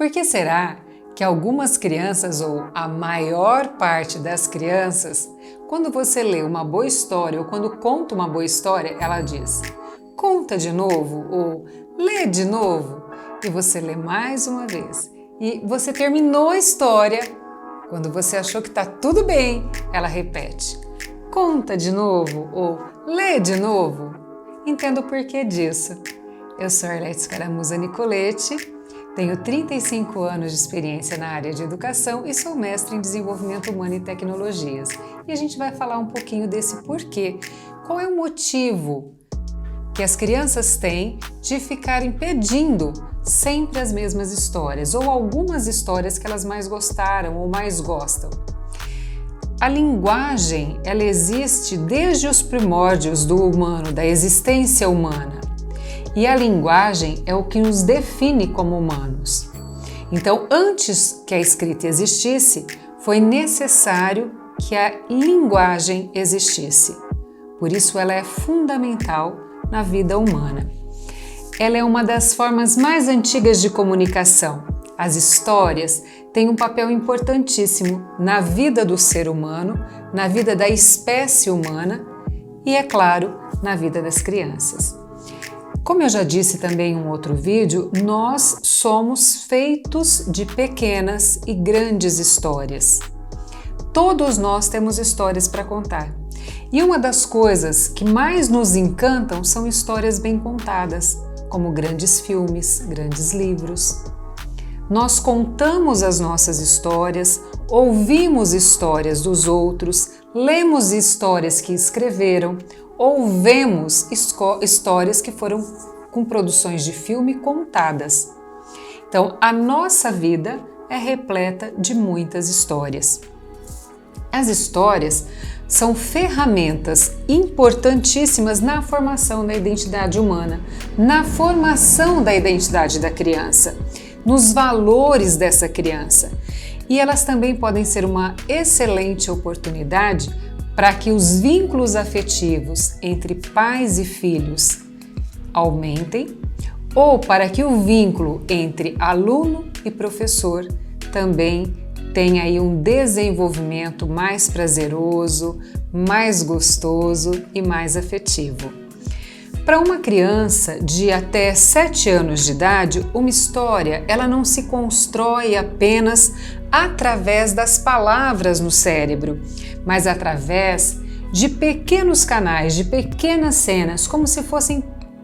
Por que será que algumas crianças, ou a maior parte das crianças, quando você lê uma boa história ou quando conta uma boa história, ela diz: conta de novo ou lê de novo, e você lê mais uma vez. E você terminou a história, quando você achou que está tudo bem, ela repete: conta de novo ou lê de novo. Entenda o porquê disso. Eu sou Arlete Scaramuza Nicoletti, tenho 35 anos de experiência na área de educação e sou mestre em desenvolvimento humano e tecnologias. E a gente vai falar um pouquinho desse porquê. Qual é o motivo que as crianças têm de ficarem pedindo sempre as mesmas histórias ou algumas histórias que elas mais gostaram ou mais gostam? A linguagem, ela existe desde os primórdios do humano, da existência humana. E a linguagem é o que nos define como humanos. Então, antes que a escrita existisse, foi necessário que a linguagem existisse. Por isso, ela é fundamental na vida humana. Ela é uma das formas mais antigas de comunicação. As histórias têm um papel importantíssimo na vida do ser humano, na vida da espécie humana e, é claro, na vida das crianças. Como eu já disse também em um outro vídeo, nós somos feitos de pequenas e grandes histórias. Todos nós temos histórias para contar. E uma das coisas que mais nos encantam são histórias bem contadas, como grandes filmes, grandes livros. Nós contamos as nossas histórias, ouvimos histórias dos outros, lemos histórias que escreveram, ou vemos histórias que foram com produções de filme contadas. Então, a nossa vida é repleta de muitas histórias. As histórias são ferramentas importantíssimas na formação da identidade humana, na formação da identidade da criança, nos valores dessa criança. E elas também podem ser uma excelente oportunidade para que os vínculos afetivos entre pais e filhos aumentem, ou para que o vínculo entre aluno e professor também tenha aí um desenvolvimento mais prazeroso, mais gostoso e mais afetivo. Para uma criança de até 7 anos de idade, uma história ela não se constrói apenas através das palavras no cérebro, mas através de pequenos canais, de pequenas cenas, como se fossem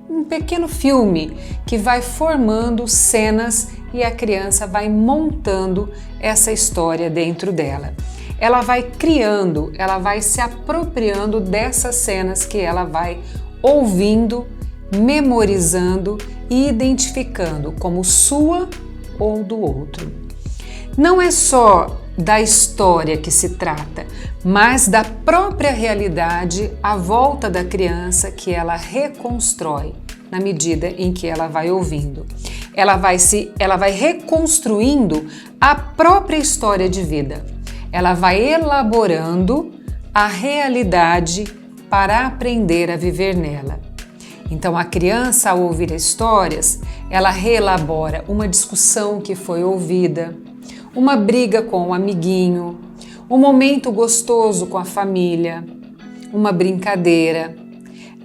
um pequeno filme que vai formando cenas e a criança vai montando essa história dentro dela. Ela vai criando, ela vai se apropriando dessas cenas que ela vai ouvindo, memorizando e identificando como sua ou do outro. Não é só da história que se trata, mas da própria realidade à volta da criança que ela reconstrói na medida em que ela vai ouvindo. Ela vai reconstruindo a própria história de vida. Ela vai elaborando a realidade para aprender a viver nela. Então, a criança, ao ouvir histórias, ela reelabora uma discussão que foi ouvida, uma briga com um amiguinho, um momento gostoso com a família, uma brincadeira.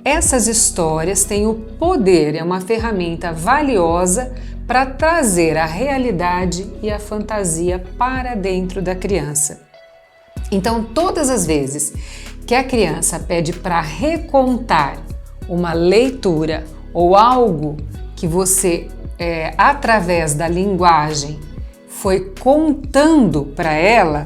Essas histórias têm o poder, é uma ferramenta valiosa para trazer a realidade e a fantasia para dentro da criança. Então, todas as vezes que a criança pede para recontar uma leitura ou algo que você, através da linguagem, foi contando para ela,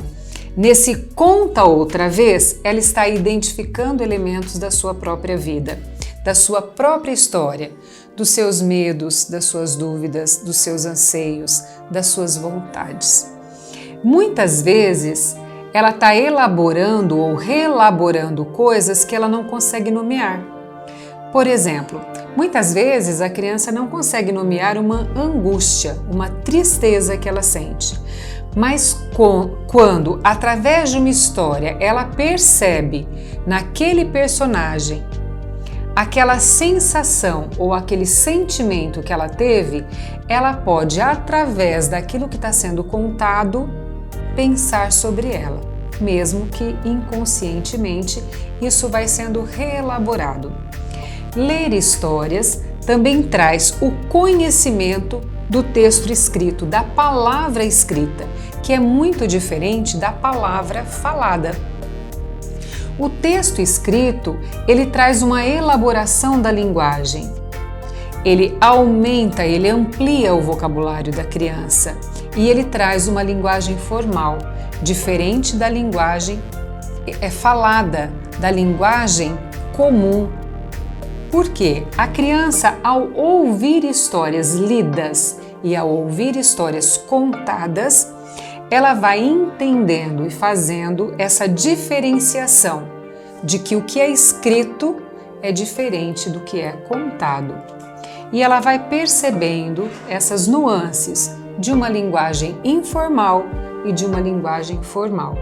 nesse conta outra vez, ela está identificando elementos da sua própria vida, da sua própria história, dos seus medos, das suas dúvidas, dos seus anseios, das suas vontades. Muitas vezes, ela está elaborando ou reelaborando coisas que ela não consegue nomear. Por exemplo, muitas vezes a criança não consegue nomear uma angústia, uma tristeza que ela sente. Mas quando, através de uma história, ela percebe naquele personagem aquela sensação ou aquele sentimento que ela teve, ela pode, através daquilo que está sendo contado, pensar sobre ela, mesmo que inconscientemente isso vai sendo reelaborado. Ler histórias também traz o conhecimento do texto escrito, da palavra escrita, que é muito diferente da palavra falada. O texto escrito, ele traz uma elaboração da linguagem. Ele aumenta, ele amplia o vocabulário da criança e ele traz uma linguagem formal, diferente da linguagem falada, da linguagem comum. Por quê? A criança, ao ouvir histórias lidas e ao ouvir histórias contadas, ela vai entendendo e fazendo essa diferenciação de que o que é escrito é diferente do que é contado. E ela vai percebendo essas nuances de uma linguagem informal e de uma linguagem formal.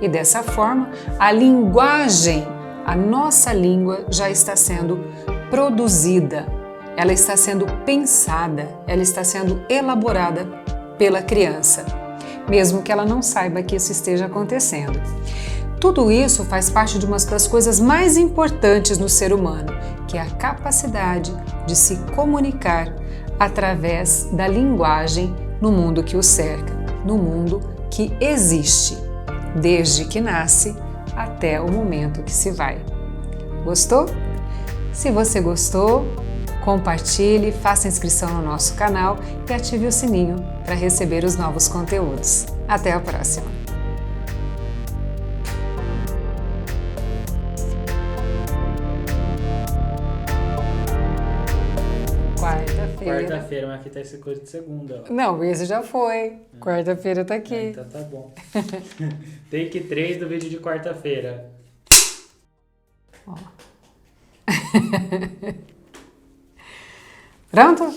E dessa forma, a linguagem, a nossa língua já está sendo produzida, ela está sendo pensada, ela está sendo elaborada pela criança, mesmo que ela não saiba que isso esteja acontecendo. Tudo isso faz parte de uma das coisas mais importantes no ser humano, que é a capacidade de se comunicar através da linguagem no mundo que o cerca, no mundo que existe, desde que nasce até o momento que se vai. Gostou? Se você gostou, compartilhe, faça inscrição no nosso canal e ative o sininho para receber os novos conteúdos. Até a próxima! Quarta-feira, mas aqui tá esse coisa de segunda, ó. Não, esse já foi. Quarta-feira tá aqui. Então tá bom. Take 3 do vídeo de quarta-feira. Pronto?